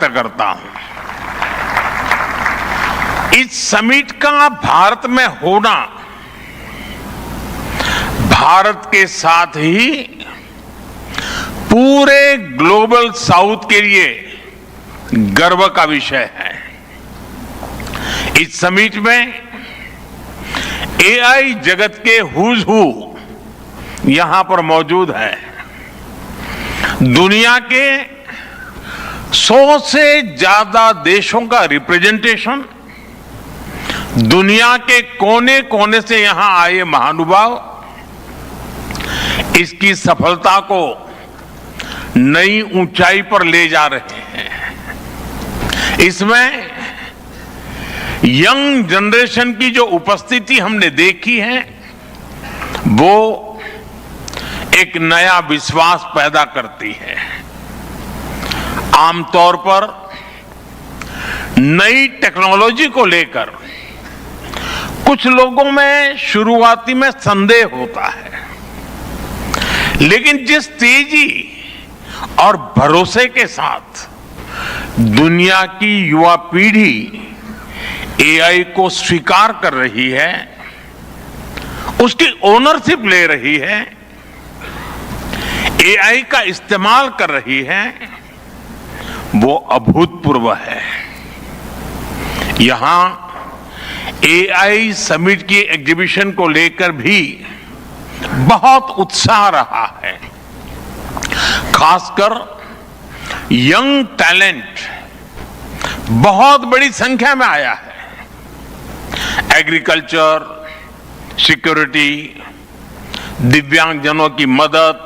व्यक्त करता हूं। इस समिट का भारत में होना भारत के साथ ही पूरे ग्लोबल साउथ के लिए गर्व का विषय है। इस समिट में एआई जगत के हुज हू यहां पर मौजूद है। दुनिया के 100 से ज्यादा देशों का रिप्रेजेंटेशन, दुनिया के कोने कोने से यहां आए महानुभाव इसकी सफलता को नई ऊंचाई पर ले जा रहे हैं। इसमें यंग जनरेशन की जो उपस्थिति हमने देखी है वो एक नया विश्वास पैदा करती है। आमतौर पर नई टेक्नोलॉजी को लेकर कुछ लोगों में शुरुआती में संदेह होता है, लेकिन जिस तेजी और भरोसे के साथ दुनिया की युवा पीढ़ी एआई को स्वीकार कर रही है, उसकी ओनरशिप ले रही है, एआई का इस्तेमाल कर रही है, वो अभूतपूर्व है। यहां एआई समिट की एग्जीबिशन को लेकर भी बहुत उत्साह रहा है। खासकर यंग टैलेंट बहुत बड़ी संख्या में आया है। एग्रीकल्चर, सिक्योरिटी, दिव्यांगजनों की मदद,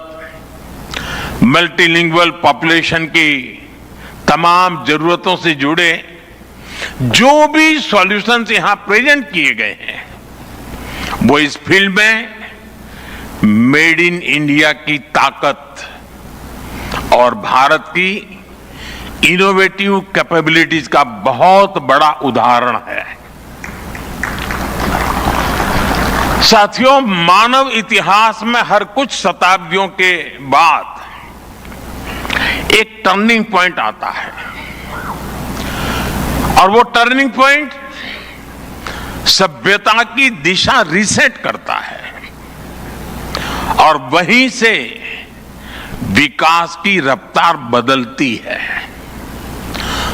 मल्टीलिंगुअल पॉपुलेशन की तमाम जरूरतों से जुड़े जो भी सॉल्यूशंस यहां प्रेजेंट किए गए हैं वो इस फील्ड में मेड इन इंडिया की ताकत और भारत की इनोवेटिव कैपेबिलिटीज का बहुत बड़ा उदाहरण है। साथियों, मानव इतिहास में हर कुछ शताब्दियों के बाद एक टर्निंग पॉइंट आता है और वो टर्निंग पॉइंट सभ्यता की दिशा रीसेट करता है और वहीं से विकास की रफ्तार बदलती है।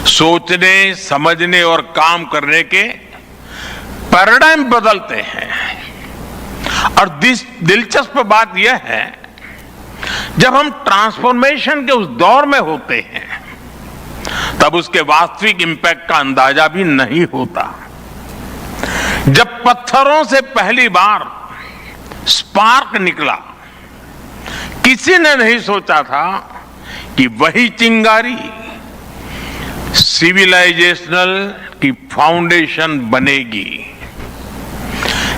सोचने, समझने और काम करने के पैराडाइम बदलते हैं। और दिलचस्प बात यह है, जब हम ट्रांसफॉर्मेशन के उस दौर में होते हैं तब उसके वास्तविक इंपैक्ट का अंदाजा भी नहीं होता। जब पत्थरों से पहली बार स्पार्क निकला, किसी ने नहीं सोचा था कि वही चिंगारी सिविलाइजेशनल की फाउंडेशन बनेगी।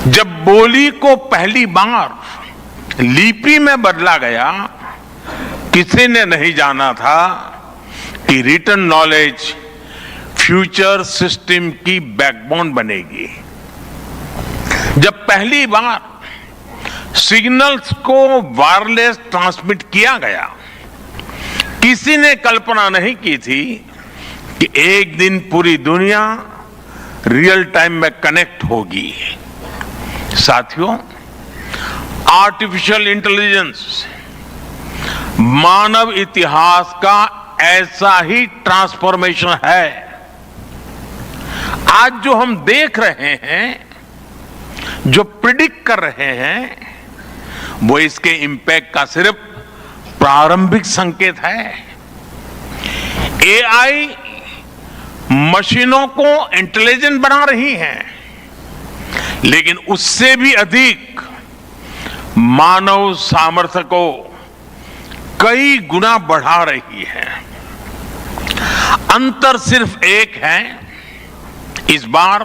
जब बोली को पहली बार लिपि में बदला गया, किसी ने नहीं जाना था कि रिटन नॉलेज फ्यूचर सिस्टम की बैकबोन बनेगी। जब पहली बार सिग्नल्स को वायरलेस ट्रांसमिट किया गया, किसी ने कल्पना नहीं की थी कि एक दिन पूरी दुनिया रियल टाइम में कनेक्ट होगी। साथियों, आर्टिफिशियल इंटेलिजेंस मानव इतिहास का ऐसा ही ट्रांसफॉर्मेशन है। आज जो हम देख रहे हैं, जो प्रिडिक्ट कर रहे हैं, वो इसके इंपैक्ट का सिर्फ प्रारंभिक संकेत है। एआई मशीनों को इंटेलिजेंट बना रही है, लेकिन उससे भी अधिक मानव सामर्थ्य को कई गुना बढ़ा रही है। अंतर सिर्फ एक है, इस बार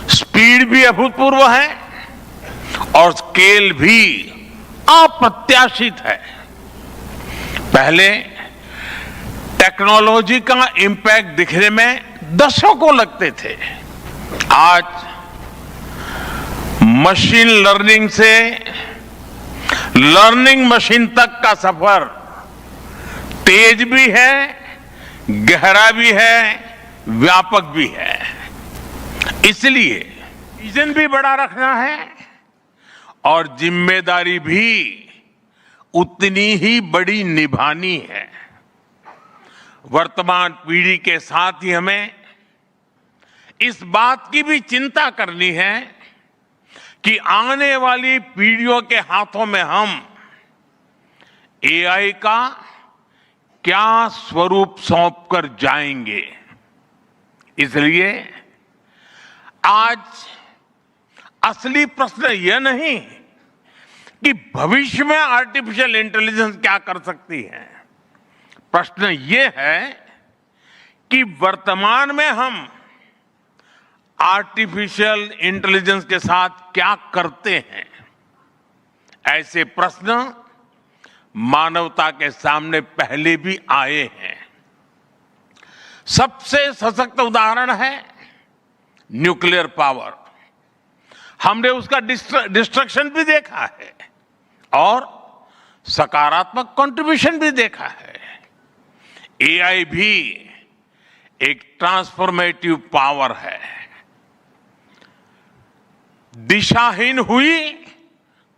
स्पीड भी अभूतपूर्व है और स्केल भी अप्रत्याशित है। पहले टेक्नोलॉजी का इंपैक्ट दिखने में दशकों लगते थे। आज मशीन लर्निंग से लर्निंग मशीन तक का सफर तेज भी है, गहरा भी है, व्यापक भी है। इसलिए विजन भी बड़ा रखना है और जिम्मेदारी भी उतनी ही बड़ी निभानी है। वर्तमान पीढ़ी के साथ ही हमें इस बात की भी चिंता करनी है कि आने वाली पीढ़ियों के हाथों में हम एआई का क्या स्वरूप सौंप कर जाएंगे। इसलिए आज असली प्रश्न यह नहीं कि भविष्य में आर्टिफिशियल इंटेलिजेंस क्या कर सकती है। प्रश्न यह है कि वर्तमान में हम आर्टिफिशियल इंटेलिजेंस के साथ क्या करते हैं। ऐसे प्रश्न मानवता के सामने पहले भी आए हैं। सबसे सशक्त उदाहरण है न्यूक्लियर पावर। हमने उसका डिस्ट्रक्शन भी देखा है और सकारात्मक कंट्रीब्यूशन भी देखा है। एआई भी एक ट्रांसफॉर्मेटिव पावर है। दिशाहीन हुई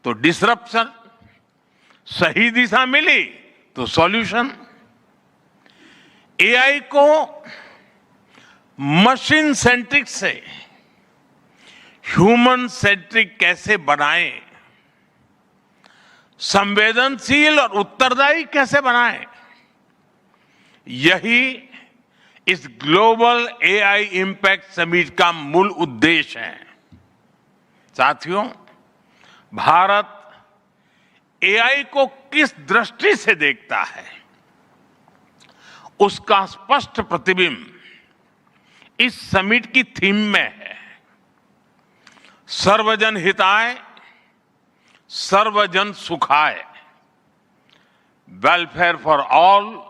तो डिसरप्शन, सही दिशा मिली तो सॉल्यूशन। एआई को मशीन सेंट्रिक से ह्यूमन सेंट्रिक कैसे बनाएं, संवेदनशील और उत्तरदायी कैसे बनाएं, यही इस ग्लोबल एआई इंपैक्ट समिट का मूल उद्देश्य है। साथियों, भारत एआई को किस दृष्टि से देखता है, उसका स्पष्ट प्रतिबिंब इस समिट की थीम में है। सर्वजन हिताय, सर्वजन सुखाय, welfare for all,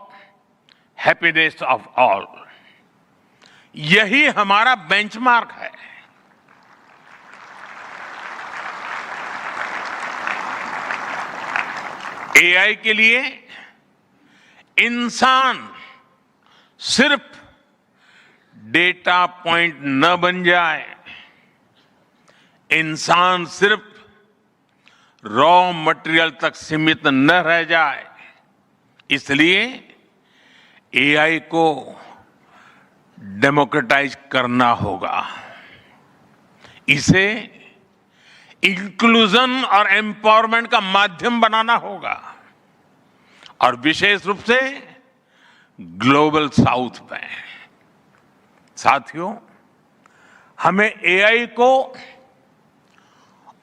happiness of all. यही हमारा बेंचमार्क है। एआई के लिए इंसान सिर्फ डेटा पॉइंट न बन जाए, इंसान सिर्फ रॉ मटेरियल तक सीमित न रह जाए। इसलिए एआई को डेमोक्रेटाइज करना होगा, इसे इंक्लूजन और एम्पावरमेंट का माध्यम बनाना होगा और विशेष रूप से ग्लोबल साउथ में। साथियों, हमें एआई को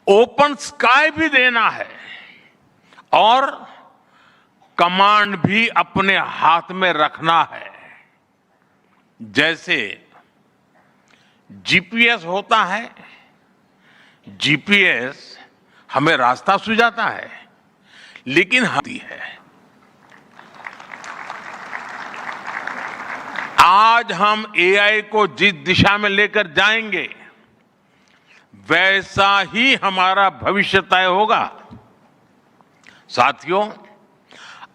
ओपन स्काई भी देना है और कमांड भी अपने हाथ में रखना है। जैसे जीपीएस होता है, जीपीएस हमें रास्ता सुझाता है, लेकिन होती है। आज हम एआई को जिस दिशा में लेकर जाएंगे, वैसा ही हमारा भविष्य तय होगा। साथियों,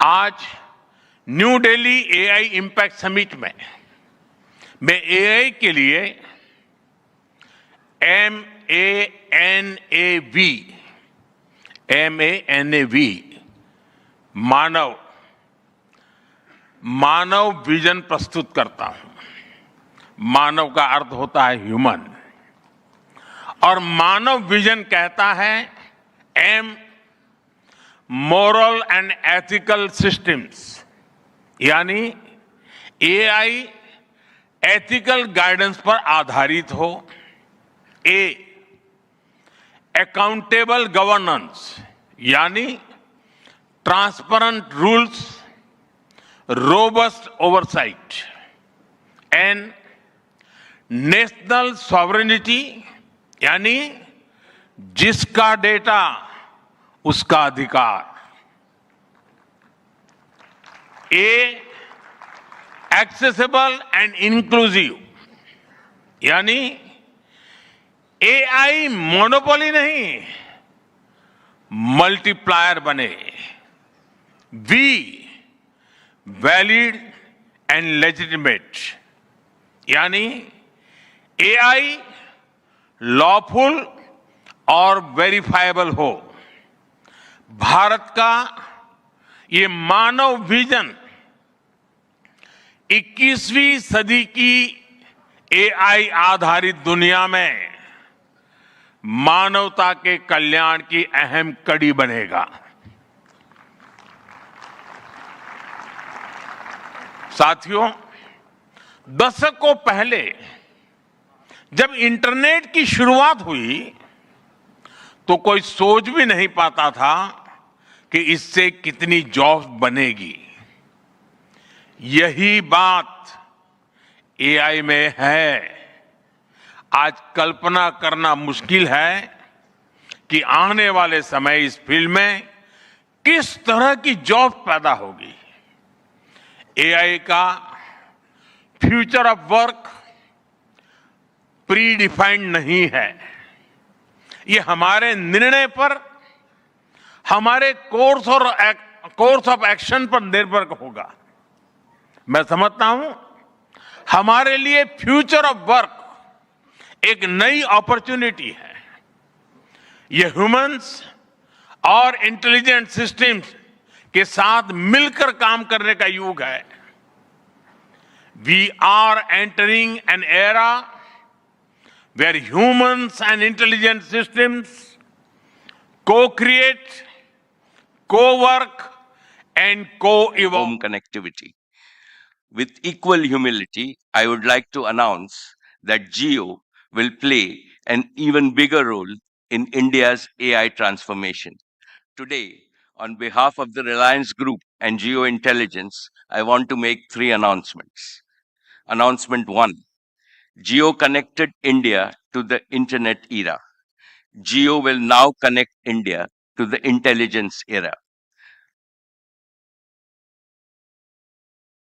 आज new Delhi AI impact summit में मैं एआई के लिए MANAV मानव विजन प्रस्तुत करता हूं। मानव का अर्थ होता है ह्यूमन, और मानव विजन कहता है M moral and ethical systems, यानी एआई एथिकल गाइडेंस पर आधारित हो। A अकाउंटेबल गवर्नेंस, यानी transparent rules, robust oversight. And national sovereignty, यानी जिसका डेटा उसका अधिकार। A एक्सेसिबल एंड इंक्लूसिव, यानी एआई मोनोपोली नहीं, मल्टीप्लायर बने। V वैलिड, एंड लेजिटिमेट, यानी एआई लॉफुल और वेरीफाइबल हो। भारत का ये मानव विजन 21वीं सदी की एआई आधारित दुनिया में मानवता के कल्याण की अहम कड़ी बनेगा। साथियों, दशकों पहले जब इंटरनेट की शुरुआत हुई तो कोई सोच भी नहीं पाता था कि इससे कितनी जॉब्स बनेगी। यही बात एआई में है। आज कल्पना करना मुश्किल है कि आने वाले समय इस फील्ड में किस तरह की जॉब पैदा होगी। एआई का future of work pre defined नहीं है। ये हमारे निर्णय पर, हमारे कोर्स ऑफ एक्शन पर निर्भर होगा। मैं समझता हूं हमारे लिए फ्यूचर ऑफ वर्क एक नई अपॉर्चुनिटी है। ये ह्यूमंस और इंटेलिजेंट सिस्टम्स के साथ मिलकर काम करने का युग है। We are entering an era where humans and intelligent systems co-create, co-work, and co-evolve. Home connectivity. With equal humility, I would like to announce that Geo will play an even bigger role in India's AI transformation. Today, on behalf of the Reliance Group and Geo Intelligence, I want to make 3 announcements. Announcement 1. Geo connected India to the internet era. Geo will now connect India to the intelligence era.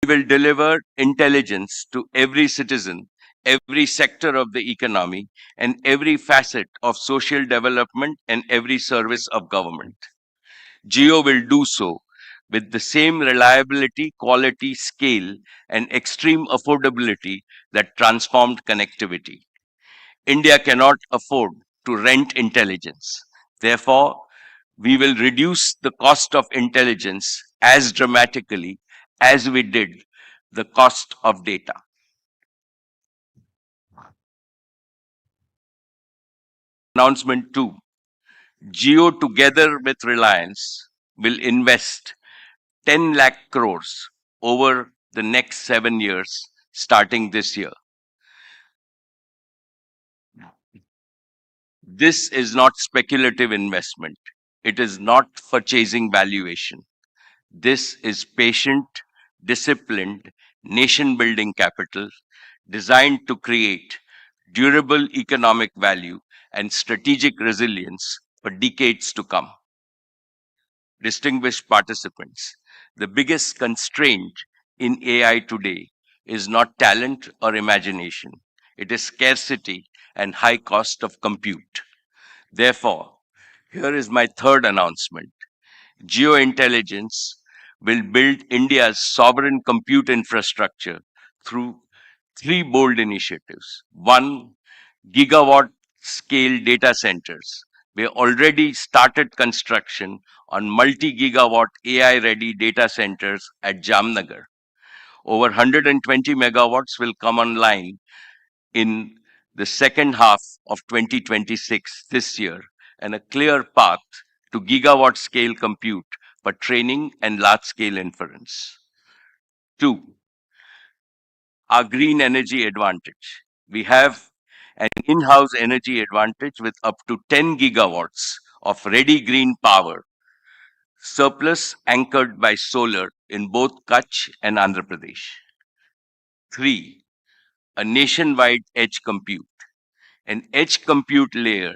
We will deliver intelligence to every citizen, every sector of the economy, and every facet of social development and every service of government. Geo will do so with the same reliability, quality, scale, and extreme affordability that transformed connectivity. India cannot afford to rent intelligence. Therefore, we will reduce the cost of intelligence as dramatically as we did the cost of data. Announcement 2. Geo together with Reliance will invest 10 lakh crores over the next 7 years starting this year. This is not speculative investment. It is not for chasing valuation. This is patient, disciplined, nation-building capital designed to create durable economic value and strategic resilience for decades to come. Distinguished participants, the biggest constraint in AI today is not talent or imagination. It is scarcity and high cost of compute. Therefore, here is my third announcement. Geointelligence will build India's sovereign compute infrastructure through 3 bold initiatives. 1, gigawatt scale data centers. We already started construction on multi-gigawatt AI-ready data centers at Jamnagar. Over 120 megawatts will come online in the second half of 2026 this year, and a clear path to gigawatt scale compute for training and large scale inference. 2, our green energy advantage. We have an in-house energy advantage with up to 10 gigawatts of ready green power, surplus anchored by solar in both Kutch and Andhra Pradesh. 3, a nationwide edge compute. An edge compute layer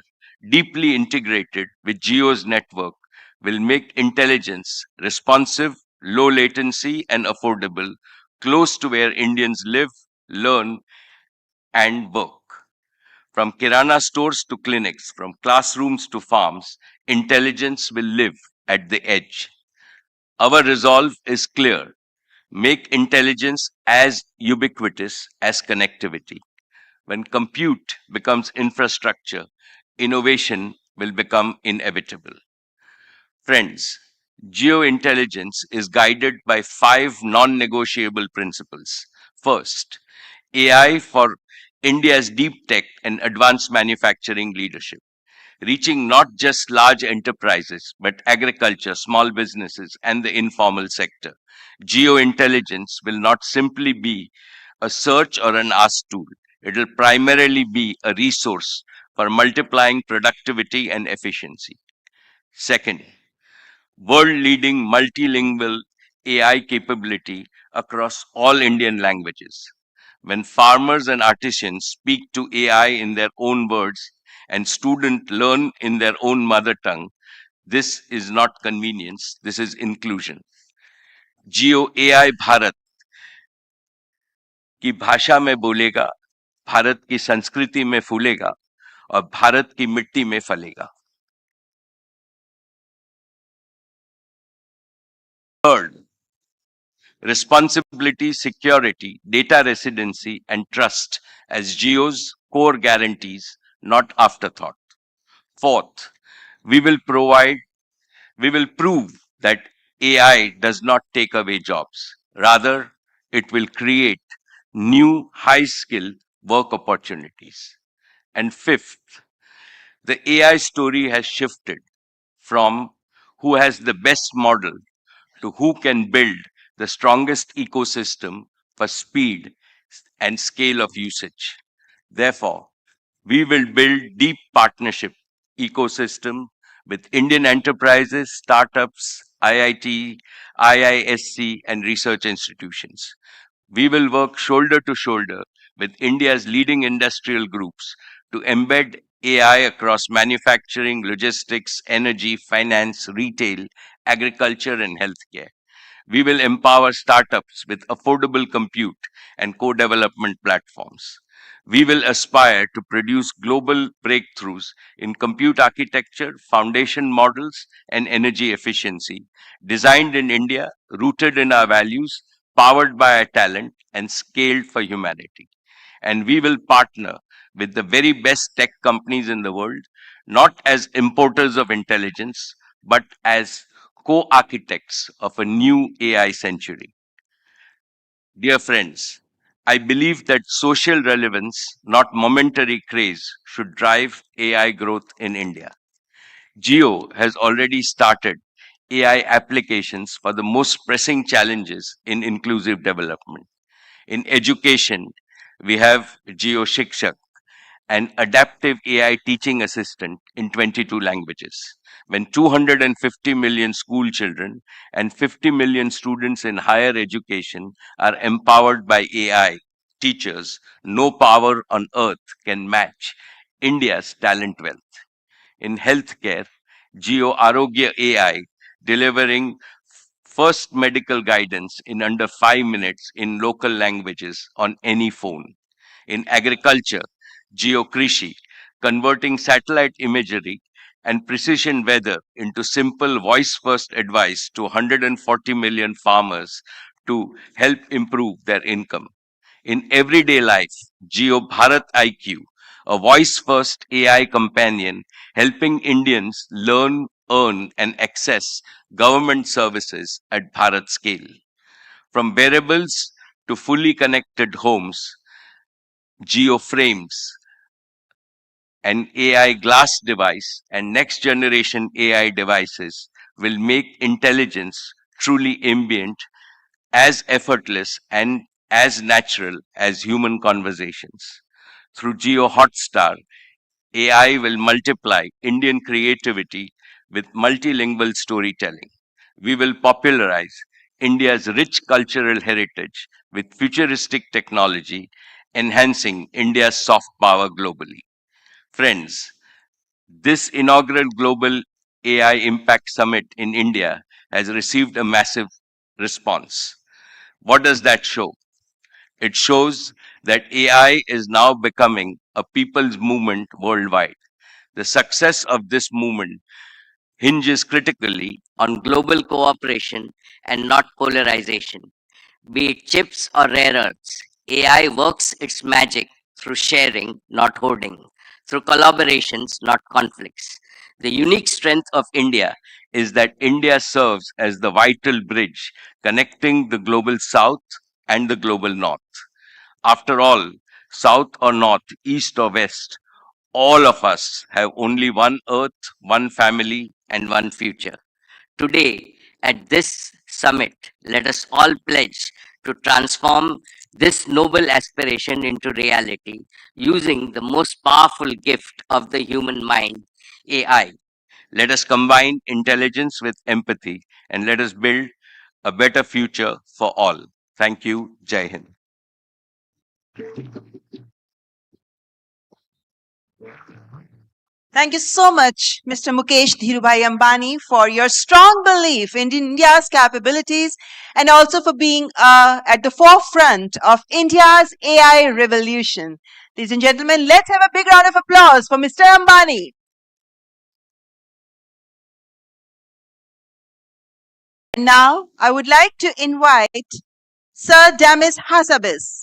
deeply integrated with Geo's network will make intelligence responsive, low latency, and affordable, close to where Indians live, learn, and work. From Kirana stores to clinics, from classrooms to farms, intelligence will live at the edge. Our resolve is clear. make intelligence as ubiquitous as connectivity. When compute becomes infrastructure, innovation will become inevitable. Friends, geointelligence is guided by five non negotiable principles. First, AI for India's deep tech and advanced manufacturing leadership, reaching not just large enterprises, but agriculture, small businesses, and the informal sector. Geointelligence will not simply be a search or an ask tool, it will primarily be a resource for multiplying productivity and efficiency. Second, world leading multilingual AI capability across all Indian languages. When farmers and artisans speak to AI in their own words and students learn in their own mother tongue, this is not convenience, this is inclusion. Jio AI Bharat की भाषा में बोलेगा, भारत की संस्कृति में फूलेगा और भारत की मिट्टी में फलेगा. Third, responsibility, security, data residency, and trust as Geo's core guarantees, not afterthought. Fourth, we will provide, we will prove that AI does not take away jobs. Rather, it will create new high skill work opportunities. And fifth, the AI story has shifted from who has the best model to who can build the strongest ecosystem for speed and scale of usage. Therefore, we will build deep partnership ecosystem with Indian enterprises, startups, IIT, IISC, and research institutions. We will work shoulder to shoulder with India's leading industrial groups to embed AI across manufacturing, logistics, energy, finance, retail, agriculture, and healthcare. We will empower startups with affordable compute and co development platforms. We will aspire to produce global breakthroughs in compute architecture, foundation models, and energy efficiency, designed in India, rooted in our values, powered by our talent, and scaled for humanity. And we will partner with the very best tech companies in the world, not as importers of intelligence, but as co architects of a new AI century. Dear friends, I believe that social relevance, not momentary craze, should drive AI growth in India. Geo has already started AI applications for the most pressing challenges in inclusive development. In education, we have Geo Shikshak, an adaptive AI teaching assistant in 22 languages. When 250 million school children and 50 million students in higher education are empowered by AI, teachers, no power on earth can match India's talent wealth. In healthcare, Geo Arogya AI delivering first medical guidance in under 5 minutes in local languages on any phone. In agriculture, Geokrishi, converting satellite imagery and precision weather into simple voice first advice to 140 million farmers to help improve their income. In everyday life, Geo Bharat IQ, a voice first AI companion helping Indians learn, earn, and access government services at Bharat scale. From wearables to fully connected homes, Geo Frames, an AI glass device, and next generation AI devices will make intelligence truly ambient, as effortless, and as natural as human conversations. Through Geo Hotstar, AI will multiply Indian creativity with multilingual storytelling. We will popularize India's rich cultural heritage with futuristic technology, enhancing India's soft power globally. Friends, this inaugural Global AI Impact Summit in India has received a massive response. What does that show? It shows that AI is now becoming a people's movement worldwide. The success of this movement hinges critically on global cooperation and not polarization. Be it chips or rare earths, AI works its magic through sharing, not hoarding, through collaborations, not conflicts. The unique strength of India is that India serves as the vital bridge connecting the global south and the global north. After all, south or north, east or west, all of us have only one earth, one family, and one future. Today, at this summit, let us all pledge to transform this noble aspiration into reality using the most powerful gift of the human mind, AI. Let us combine intelligence with empathy and let us build a better future for all. Thank you. Jai Hind. Thank you so much, Mr. Mukesh Dhirubhai Ambani, for your strong belief in India's capabilities and also for being at the forefront of India's AI revolution. Ladies and gentlemen, let's have a big round of applause for Mr. Ambani. And now, I would like to invite Sir Damis Hassabis.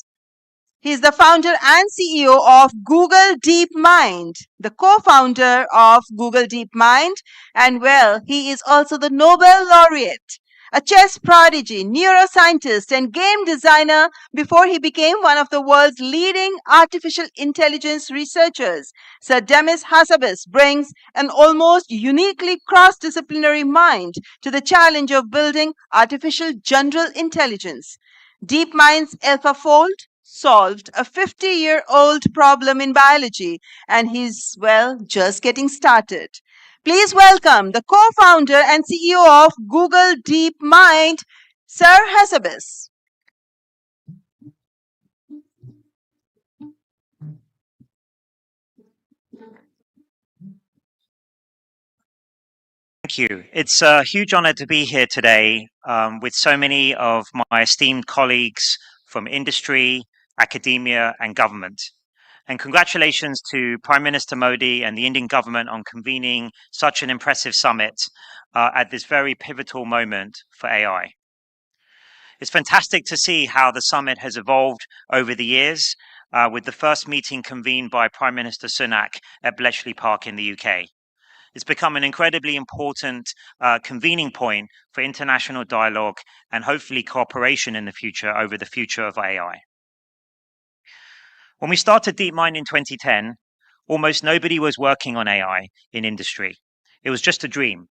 He is the founder and CEO of Google DeepMind, the co-founder of Google DeepMind, and well, he is also the Nobel laureate, a chess prodigy, neuroscientist, and game designer before he became one of the world's leading artificial intelligence researchers. Sir Demis Hassabis brings an almost uniquely cross-disciplinary mind to the challenge of building artificial general intelligence. DeepMind's AlphaFold solved a 50-year-old problem in biology, and he's, well, just getting started. Please welcome the co-founder and CEO of Google DeepMind, Sir Hassabis. Thank you. It's a huge honor to be here today with so many of my esteemed colleagues from industry, academia, and government. And congratulations to Prime Minister Modi and the Indian government on convening such an impressive summit at this very pivotal moment for AI. It's fantastic to see how the summit has evolved over the years, with the first meeting convened by Prime Minister Sunak at Bletchley Park in the UK. It's become an incredibly important convening point for international dialogue and hopefully cooperation in the future over the future of AI. When we started DeepMind in 2010, almost nobody was working on AI in industry. It was just a dream.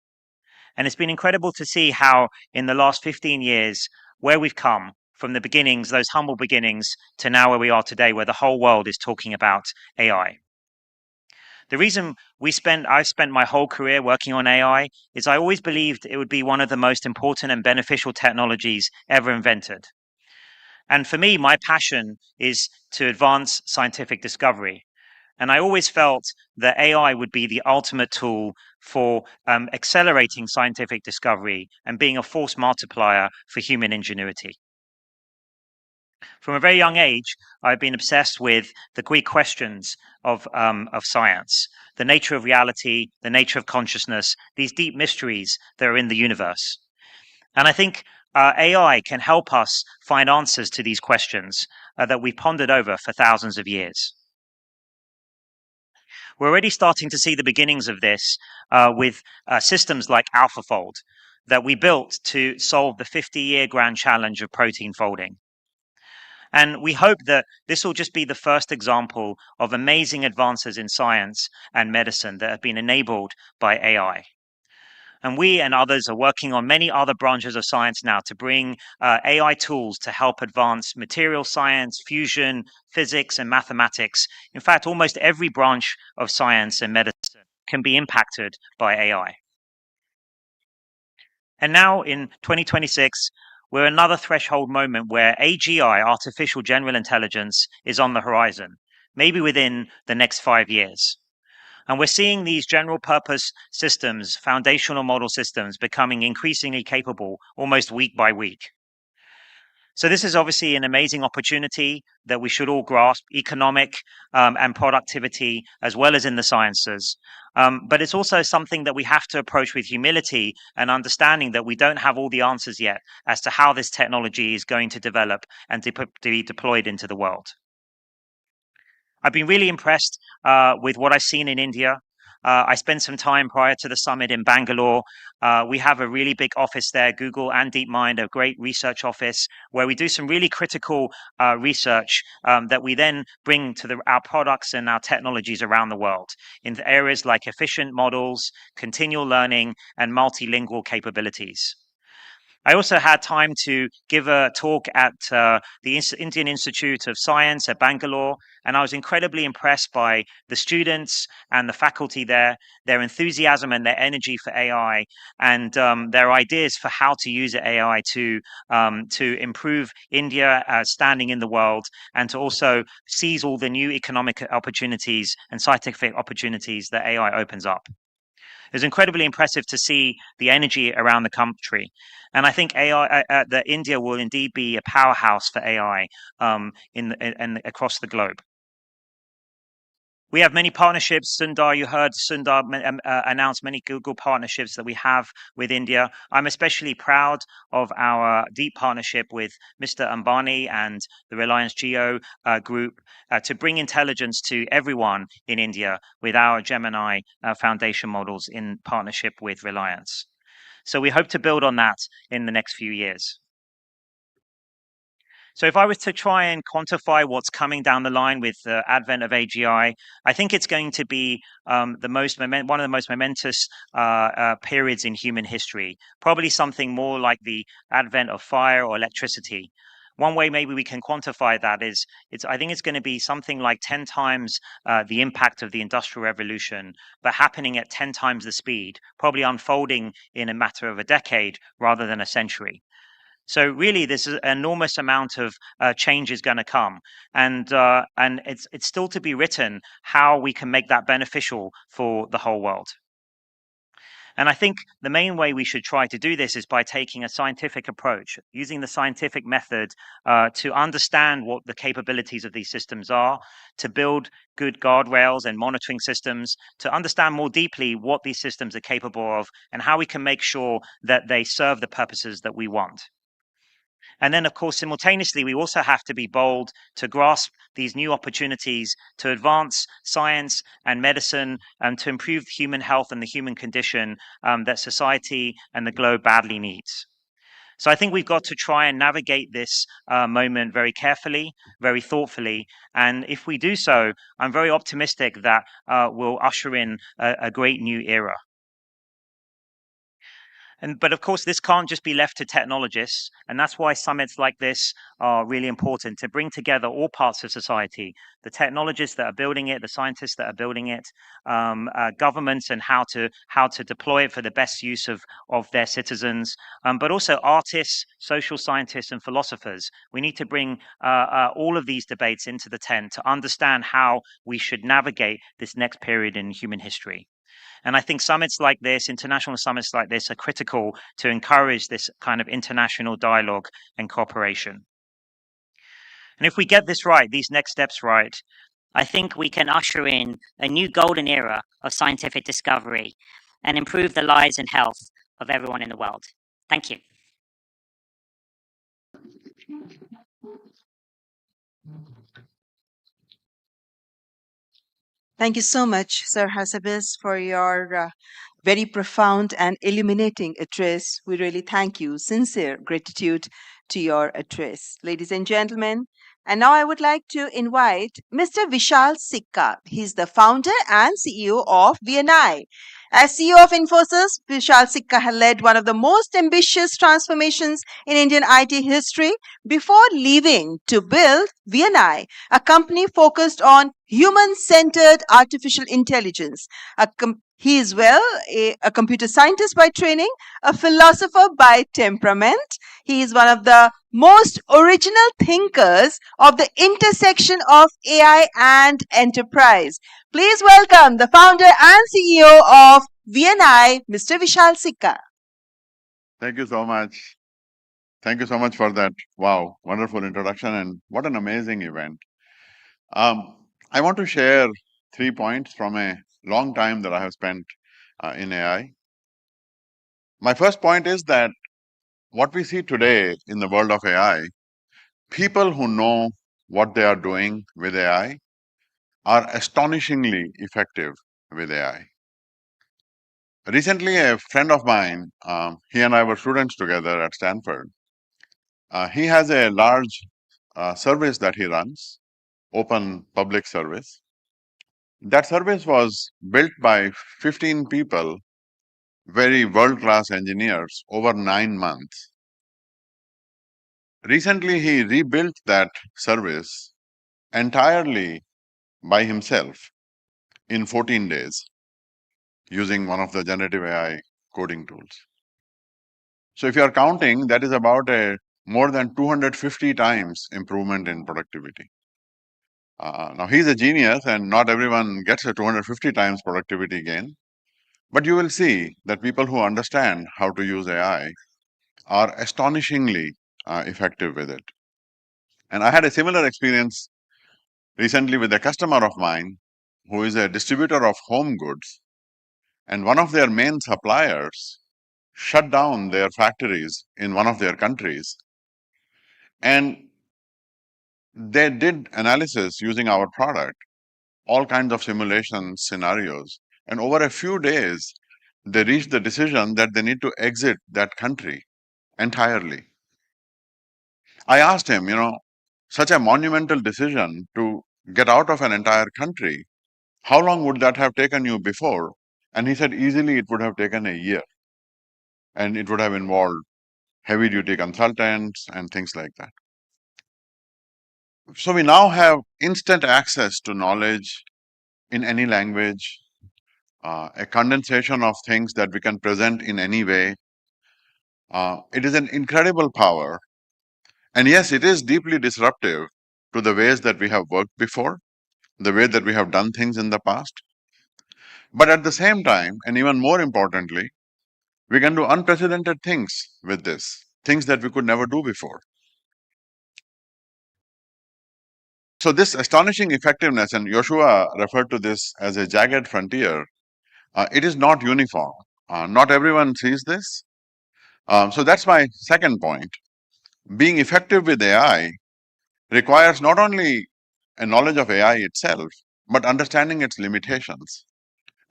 And it's been incredible to see how in the last 15 years, where we've come from the beginnings, those humble beginnings, to now where we are today, where the whole world is talking about AI. The reason I've spent my whole career working on AI is I always believed it would be one of the most important and beneficial technologies ever invented. And for me, my passion is to advance scientific discovery. And I always felt that AI would be the ultimate tool for accelerating scientific discovery and being a force multiplier for human ingenuity. From a very young age, I've been obsessed with the Greek questions of science, the nature of reality, the nature of consciousness, these deep mysteries that are in the universe. And I think AI can help us find answers to these questions that we've pondered over for thousands of years. We're already starting to see the beginnings of this with systems like AlphaFold that we built to solve the 50-year grand challenge of protein folding. And we hope that this will just be the first example of amazing advances in science and medicine that have been enabled by AI. And we and others are working on many other branches of science now to bring AI tools to help advance material science, fusion, physics, and mathematics. In fact, almost every branch of science and medicine can be impacted by AI. And now in 2026, we're another threshold moment where AGI, artificial general intelligence, is on the horizon, maybe within the next 5 years. And we're seeing these general purpose systems, foundational model systems, becoming increasingly capable almost week by week. So this is obviously an amazing opportunity that we should all grasp, economic and productivity, as well as in the sciences. But it's also something that we have to approach with humility and understanding that we don't have all the answers yet as to how this technology is going to develop and to be deployed into the world. I've been really impressed with what I've seen in India. I spent some time prior to the summit in Bangalore. We have a really big office there, Google and DeepMind, a great research office where we do some really critical research that we then bring to our products and our technologies around the world in areas like efficient models, continual learning, and multilingual capabilities. I also had time to give a talk at the Indian Institute of Science at Bangalore, and I was incredibly impressed by the students and the faculty there, their enthusiasm and their energy for AI, and their ideas for how to use AI to improve India standing in the world, and to also seize all the new economic opportunities and scientific opportunities that AI opens up. It was incredibly impressive to see the energy around the country. And I think that India will indeed be a powerhouse for AI across the globe. We have many partnerships. Sundar, you heard Sundar announce many Google partnerships that we have with India. I'm especially proud of our deep partnership with Mr. Ambani and the Reliance Jio group to bring intelligence to everyone in India with our Gemini foundation models in partnership with Reliance. So we hope to build on that in the next few years. So if I was to try and quantify what's coming down the line with the advent of AGI, I think it's going to be one of the most momentous periods in human history, probably something more like the advent of fire or electricity. One way maybe we can quantify that is, I think it's going to be something like 10 times the impact of the Industrial Revolution, but happening at 10 times the speed, probably unfolding in a matter of a decade rather than a century. So really, this is an enormous amount of change is going to come, and it's still to be written how we can make that beneficial for the whole world. And I think the main way we should try to do this is by taking a scientific approach, using the scientific method to understand what the capabilities of these systems are, to build good guardrails and monitoring systems, to understand more deeply what these systems are capable of, and how we can make sure that they serve the purposes that we want. And then, of course, simultaneously, we also have to be bold to grasp these new opportunities to advance science and medicine and to improve human health and the human condition that society and the globe badly needs. So I think we've got to try and navigate this moment very carefully, very thoughtfully. And if we do so, I'm very optimistic that we'll usher in a great new era. But of course, this can't just be left to technologists. And that's why summits like this are really important, to bring together all parts of society, the technologists that are building it, the scientists that are building it, governments and how to deploy it for the best use of their citizens, but also artists, social scientists, and philosophers. We need to bring all of these debates into the tent to understand how we should navigate this next period in human history. And I think summits like this, international summits like this, are critical to encourage this kind of international dialogue and cooperation. And if we get this right, these next steps right, I think we can usher in a new golden era of scientific discovery and improve the lives and health of everyone in the world. Thank you. Thank you so much, Sir Hassabis, for your very profound and illuminating address. We really thank you. Sincere gratitude to your address. Ladies and gentlemen, and now I would like to invite Mr. Vishal Sikka. He's the founder and CEO of VNI. As CEO of Infosys, Vishal Sikka has led one of the most ambitious transformations in Indian IT history before leaving to build VNI, a company focused on human-centered artificial intelligence. He is a computer scientist by training, a philosopher by temperament. He is one of the most original thinkers of the intersection of AI and enterprise. Please welcome the founder and CEO of VNI, Mr. Vishal Sikka. Thank you so much. Thank you so much for that. Wow, wonderful introduction, and what an amazing event. I want to share 3 points from a long time that I have spent in AI. My first point is that what we see today in the world of AI, people who know what they are doing with AI are astonishingly effective with AI. Recently, a friend of mine, he and I were students together at Stanford. He has a large service that he runs, open public service. That service was built by 15 people, very world-class engineers, over 9 months. Recently, he rebuilt that service entirely by himself in 14 days using one of the generative AI coding tools. So if you are counting, that is about a more than 250 times improvement in productivity. Now he's a genius, and not everyone gets a 250 times productivity gain. But you will see that people who understand how to use AI are astonishingly effective with it. And I had a similar experience recently with a customer of mine who is a distributor of home goods. And one of their main suppliers shut down their factories in one of their countries. And they did analysis using our product, all kinds of simulation scenarios. And over a few days, they reached the decision that they need to exit that country entirely. I asked him, such a monumental decision to get out of an entire country, how long would that have taken you before? And he said easily it would have taken a year, and it would have involved heavy duty consultants and things like that. So we now have instant access to knowledge in any language, a condensation of things that we can present in any way. It is an incredible power. And yes, it is deeply disruptive to the ways that we have worked before, the way that we have done things in the past. But at the same time, and even more importantly, we can do unprecedented things with this, things that we could never do before. So this astonishing effectiveness, and Joshua referred to this as a jagged frontier, it is not uniform. Not everyone sees this. So that's my second point. Being effective with AI requires not only a knowledge of AI itself, but understanding its limitations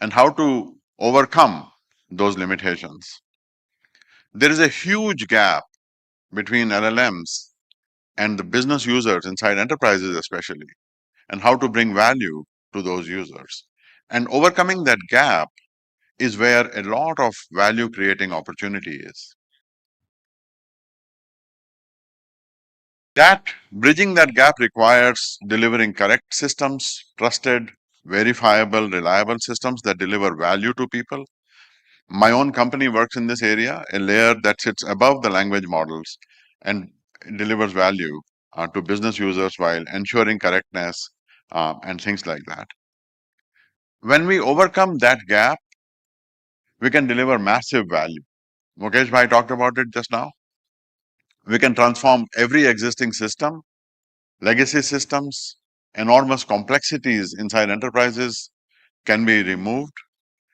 and how to overcome those limitations. There is a huge gap between LLMs and the business users inside enterprises, especially, and how to bring value to those users. And overcoming that gap is where a lot of value creating opportunity is. That bridging that gap requires delivering correct systems, trusted, verifiable, reliable systems that deliver value to people. My own company works in this area, a layer that sits above the language models and delivers value to business users while ensuring correctness and things like that. When we overcome that gap, we can deliver massive value. Mukesh Bhai talked about it just now. We can transform every existing system, legacy systems, enormous complexities inside enterprises can be removed,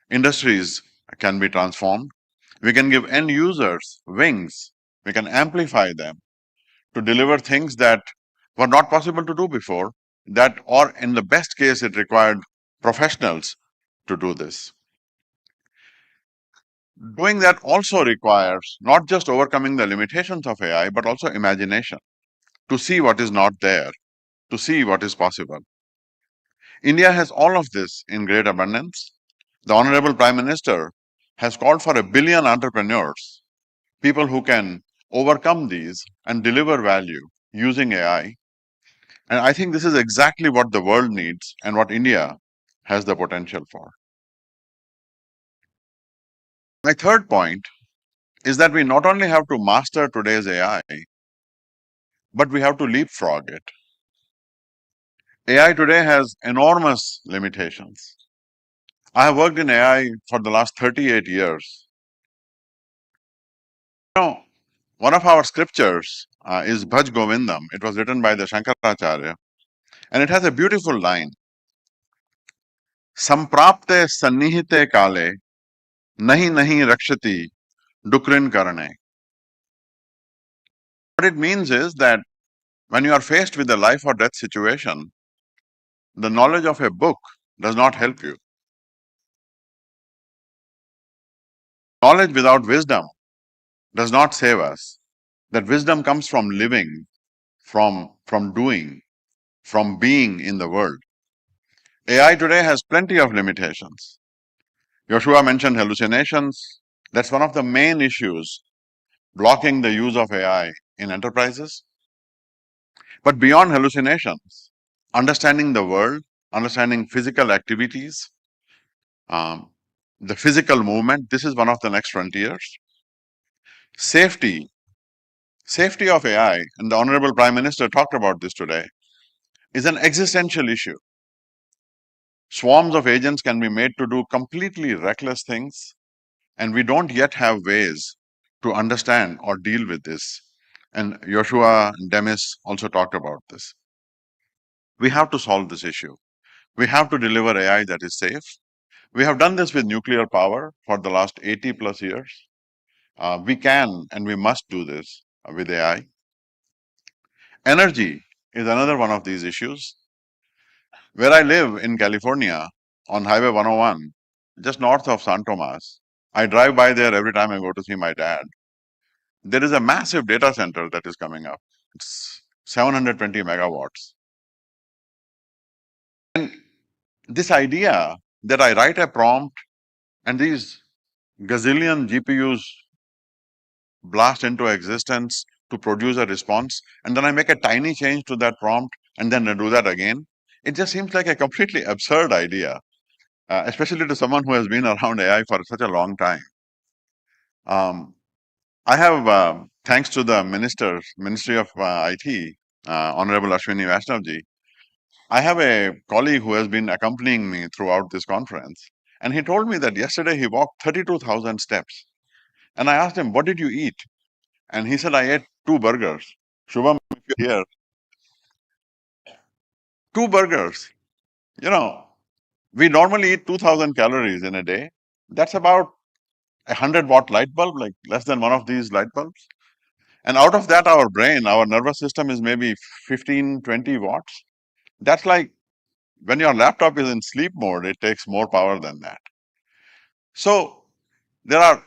industries can be transformed. We can give end users wings, we can amplify them to deliver things that were not possible to do before, that, or in the best case, it required professionals to do this. Doing that also requires not just overcoming the limitations of AI, but also imagination to see what is not there, to see what is possible. India has all of this in great abundance. The Honorable Prime Minister has called for 1 billion entrepreneurs, people who can overcome these and deliver value using AI. And I think this is exactly what the world needs and what India has the potential for. My third point is that we not only have to master today's AI, but we have to leapfrog it. AI today has enormous limitations. I have worked in AI for the last 38 years. One of our scriptures is Bhaj Govindam. It was written by the Shankaracharya, and it has a beautiful line. Samprapte sannihite kale nahi nahi rakshati dukrin karane. What it means is that when you are faced with a life or death situation, the knowledge of a book does not help you. Knowledge without wisdom does not save us. That wisdom comes from living, from doing, from being in the world. AI today has plenty of limitations. Joshua mentioned hallucinations. That's one of the main issues blocking the use of AI in enterprises. But beyond hallucinations, understanding the world, understanding physical activities, the physical movement, this is one of the next frontiers. Safety of AI, and the Honorable Prime Minister talked about this today, is an existential issue. Swarms of agents can be made to do completely reckless things, and we don't yet have ways to understand or deal with this. And Joshua and Demis also talked about this. We have to solve this issue. We have to deliver AI that is safe. We have done this with nuclear power for the last 80 plus years. We can and we must do this with AI. Energy is another one of these issues. Where I live in California on Highway 101, just north of San Tomas, I drive by there every time I go to see my dad. There is a massive data center that is coming up. It's 720 megawatts. And this idea that I write a prompt and these gazillion GPUs blast into existence to produce a response, and then I make a tiny change to that prompt and then I do that again, it just seems like a completely absurd idea, especially to someone who has been around AI for such a long time. I have, thanks to the Ministry of IT, Honorable Ashwini Vaishnavji, I have a colleague who has been accompanying me throughout this conference, and he told me that yesterday he walked 32,000 steps. And I asked him, what did you eat? And he said, I ate 2 burgers. Shubham, if you're here, 2 burgers. You know, we normally eat 2,000 calories in a day. That's about a 100-watt light bulb, like less than one of these light bulbs. And out of that, our brain, our nervous system is maybe 15, 20 watts. That's like when your laptop is in sleep mode, it takes more power than that. So there are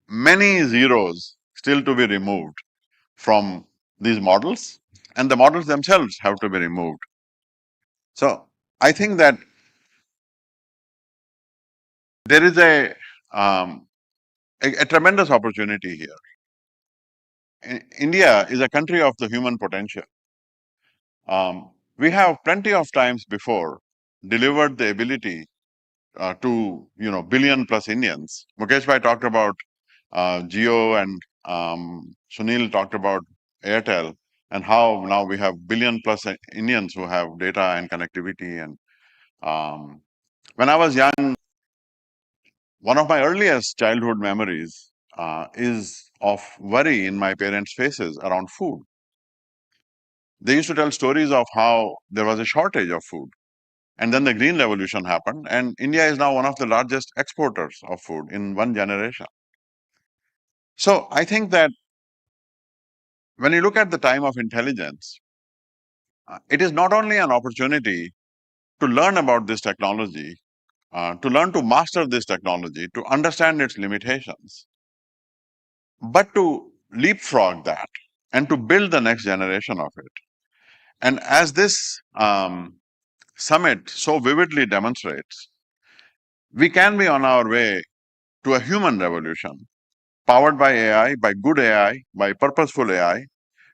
many zeros still to be removed from these models, and the models themselves have to be removed. So I think that there is a tremendous opportunity here. India is a country of the human potential. We have plenty of times before delivered the ability to billion plus Indians. Mukesh Bhai talked about Jio, and Sunil talked about Airtel, and how now we have billion plus Indians who have data and connectivity. And when I was young, one of my earliest childhood memories is of worry in my parents' faces around food. They used to tell stories of how there was a shortage of food. And then the Green Revolution happened, and India is now one of the largest exporters of food in one generation. So I think that when you look at the time of intelligence, it is not only an opportunity to learn about this technology, to learn to master this technology, to understand its limitations, but to leapfrog that and to build the next generation of it. And as this summit so vividly demonstrates, we can be on our way to a human revolution powered by AI, by good AI, by purposeful AI,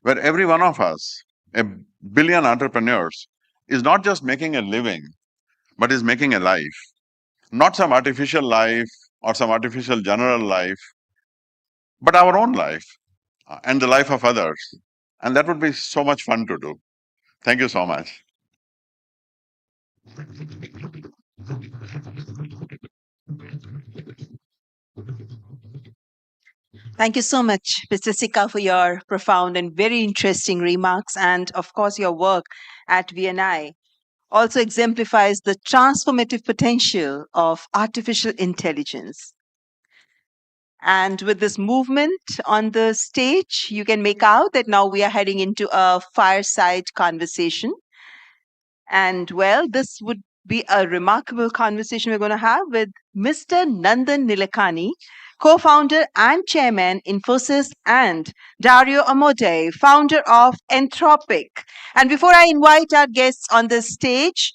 where every one of us, a billion entrepreneurs, is not just making a living, but is making a life. Not some artificial life or some artificial general life, but our own life and the life of others. And that would be so much fun to do. Thank you so much. Thank you so much, Mr. Sikka, for your profound and very interesting remarks. And of course, your work at VNI also exemplifies the transformative potential of artificial intelligence. And with this movement on the stage, you can make out that now we are heading into a fireside conversation. And well, this would be a remarkable conversation we're going to have with Mr. Nandan Nilekani, co-founder and chairman Infosys, and Dario Amodei, founder of Anthropic. And before I invite our guests on the stage,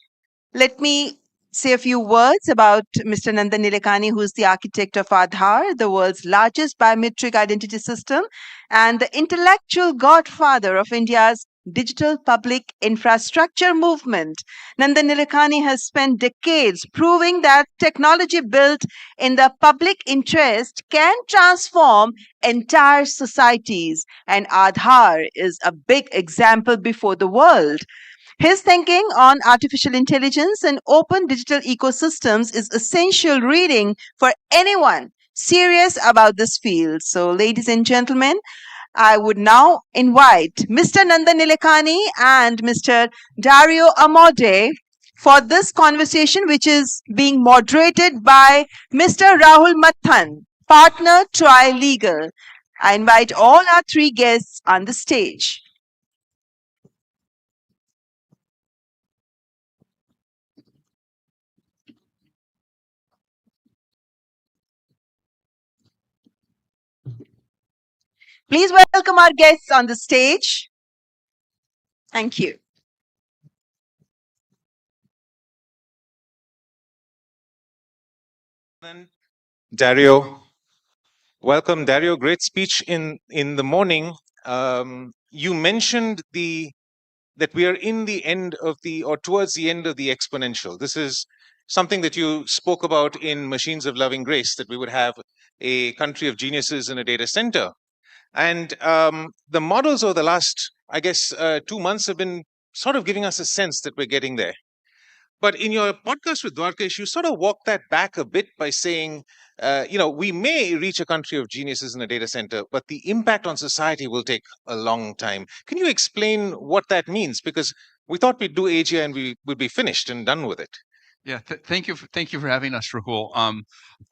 let me say a few words about Mr. Nandan Nilekani, who is the architect of Aadhaar, the world's largest biometric identity system, and the intellectual godfather of India's digital public infrastructure movement. Nandan Nilekani has spent decades proving that technology built in the public interest can transform entire societies, and Aadhaar is a big example before the world. His thinking on artificial intelligence and open digital ecosystems is essential reading for anyone serious about this field. So, ladies and gentlemen, I would now invite Mr. Nandan Nilekani and Mr. Dario Amodei for this conversation, which is being moderated by Mr. Rahul Mathan, partner Tri-Legal. I invite all our three guests on the stage. Please welcome our guests on the stage. Thank you. Dario, welcome, Dario. Great speech in the morning. You mentioned that we are in the end of or towards the end of the exponential. This is something that you spoke about in Machines of Loving Grace, that we would have a country of geniuses in a data center. And the models over the last, I guess, 2 months have been sort of giving us a sense that we're getting there. But in your podcast with Dwarkesh, you sort of walked that back a bit by saying, we may reach a country of geniuses in a data center, but the impact on society will take a long time. Can you explain what that means? Because we thought we'd do AGI and we would be finished and done with it. Yeah, thank you for having us, Rahul.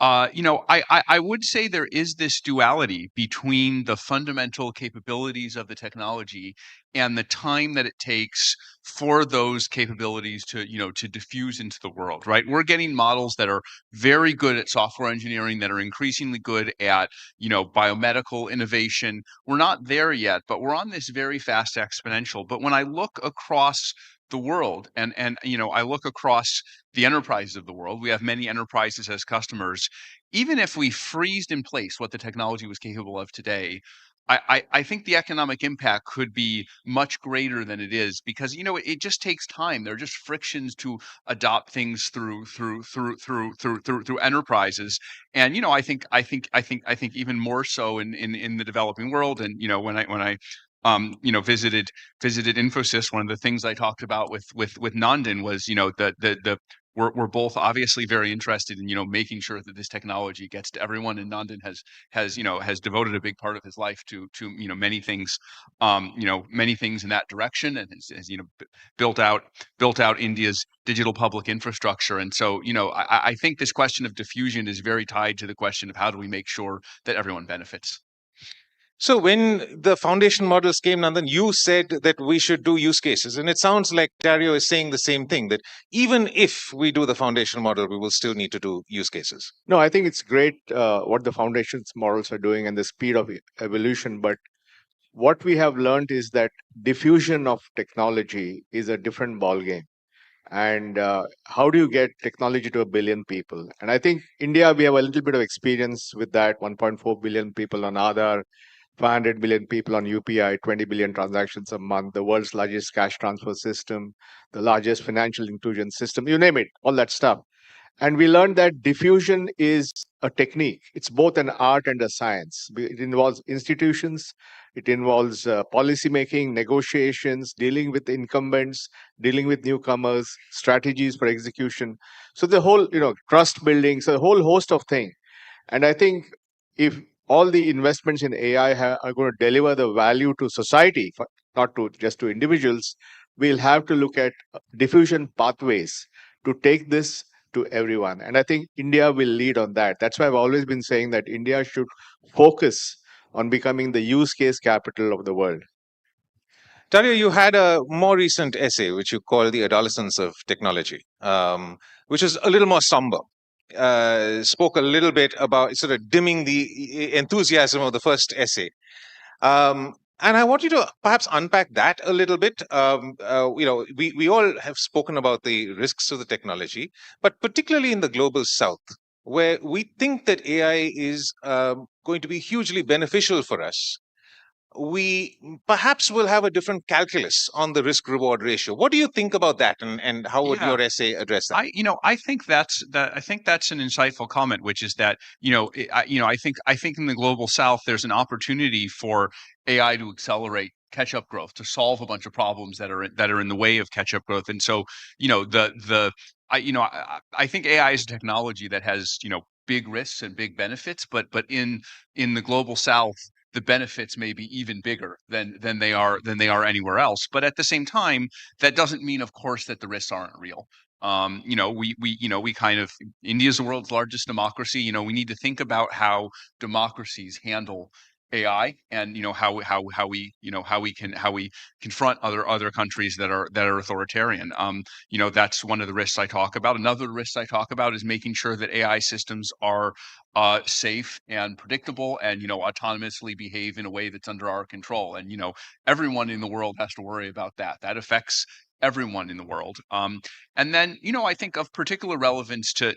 I would say there is this duality between the fundamental capabilities of the technology and the time that it takes for those capabilities to diffuse into the world, right? We're getting models that are very good at software engineering, that are increasingly good at, biomedical innovation. We're not there yet, but we're on this very fast exponential. But when I look across the world and I look across the enterprises of the world, we have many enterprises as customers. Even if we freezed in place what the technology was capable of today, I think the economic impact could be much greater than it is, because it just takes time. There are just frictions to adopt things through enterprises, and I think even more so in the developing world. And when I visited Infosys, one of the things I talked about with Nandan was we're both obviously very interested in making sure that this technology gets to everyone, and Nandan has devoted a big part of his life to many things in that direction, and has built out India's digital public infrastructure. And so I think this question of diffusion is very tied to the question of how do we make sure that everyone benefits. So when the foundation models came, Nandan, you said that we should do use cases. And it sounds like Dario is saying the same thing, that even if we do the foundation model, we will still need to do use cases. No, I think it's great what the foundations models are doing and the speed of evolution. But what we have learned is that diffusion of technology is a different ballgame. And how do you get technology to 1 billion people? And I think India, we have a little bit of experience with that. 1.4 billion people on Aadhaar, 500 million people on UPI, 20 billion transactions a month, the world's largest cash transfer system, the largest financial inclusion system, you name it, all that stuff. And we learned that diffusion is a technique. It's both an art and a science. It involves institutions, it involves policy making, negotiations, dealing with incumbents, dealing with newcomers, strategies for execution. So the whole, trust building, so a whole host of things. And I think if all the investments in AI are going to deliver the value to society, not to just to individuals. We'll have to look at diffusion pathways to take this to everyone. And I think India will lead on that. That's why I've always been saying that India should focus on becoming the use case capital of the world. Dario, you had a more recent essay, which you call The Adolescence of Technology, which is a little more somber. Spoke a little bit about sort of dimming the enthusiasm of the first essay. And I want you to perhaps unpack that a little bit. We all have spoken about the risks of the technology, but particularly in the global south, where we think that AI is going to be hugely beneficial for us, we perhaps will have a different calculus on the risk reward ratio. What do you think about that, and how would your essay address that? I think that's an insightful comment, which is that I think in the global south there's an opportunity for AI to accelerate catch-up growth, to solve a bunch of problems that are in the way of catch-up growth. And so I think AI is a technology that has big risks and big benefits, but in the global south, the benefits may be even bigger than they are anywhere else. But at the same time, that doesn't mean, of course, that the risks aren't real. We kind of, India's the world's largest democracy. We need to think about how democracies handle AI, and how we confront other countries that are authoritarian. That's one of the risks I talk about. Another risk I talk about is making sure that AI systems are safe and predictable, and autonomously behave in a way that's under our control. And everyone in the world has to worry about that. That affects everyone in the world. And then I think of particular relevance to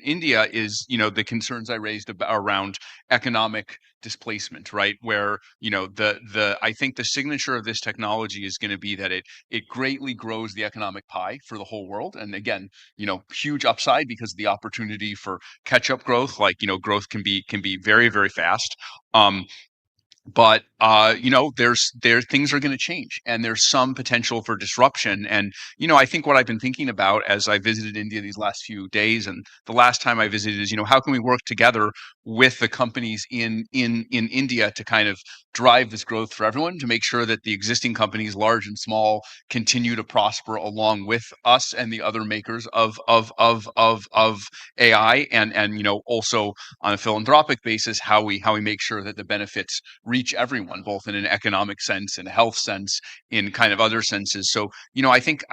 India is the concerns I raised around economic displacement, right? Where I think the signature of this technology is going to be that it greatly grows the economic pie for the whole world. And again, huge upside because of the opportunity for catch-up growth. Like growth can be very, very fast. But there things are going to change, and there's some potential for disruption. And I think what I've been thinking about as I visited India these last few days, and the last time I visited, is how can we work together with the companies in India to kind of drive this growth for everyone, to make sure that the existing companies, large and small, continue to prosper along with us and the other makers of AI, and also on a philanthropic basis, how we make sure that the benefits reach everyone, both in an economic sense, in a health sense, in kind of other senses. So I think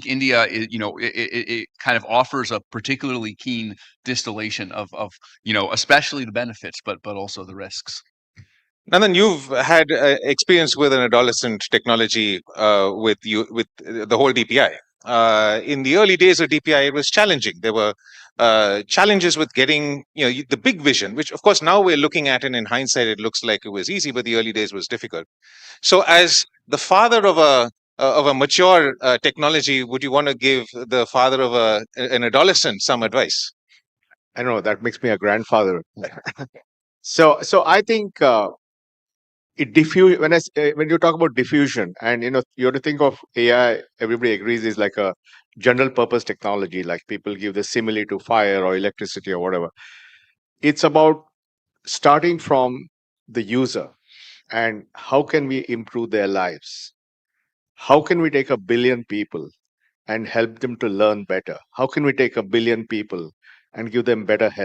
India is, it kind of offers a particularly keen distillation of especially the benefits, but also the risks. Nandan, you've had experience with an adolescent technology with the whole DPI. In the early days of DPI, it was challenging. There were challenges with getting the big vision, which of course now we're looking at, and in hindsight it looks like it was easy, but the early days was difficult. So, as the father of a mature technology, would you want to give the father of an adolescent some advice? I know that makes me a grandfather. So I think when you talk about diffusion, and you have to think of AI, everybody agrees, is like a general purpose technology. Like people give the simile to fire or electricity or whatever. It's about starting from the user and how can we improve their lives. How can we take 1 billion people and help them to learn better? How can we take 1 billion people and give them better health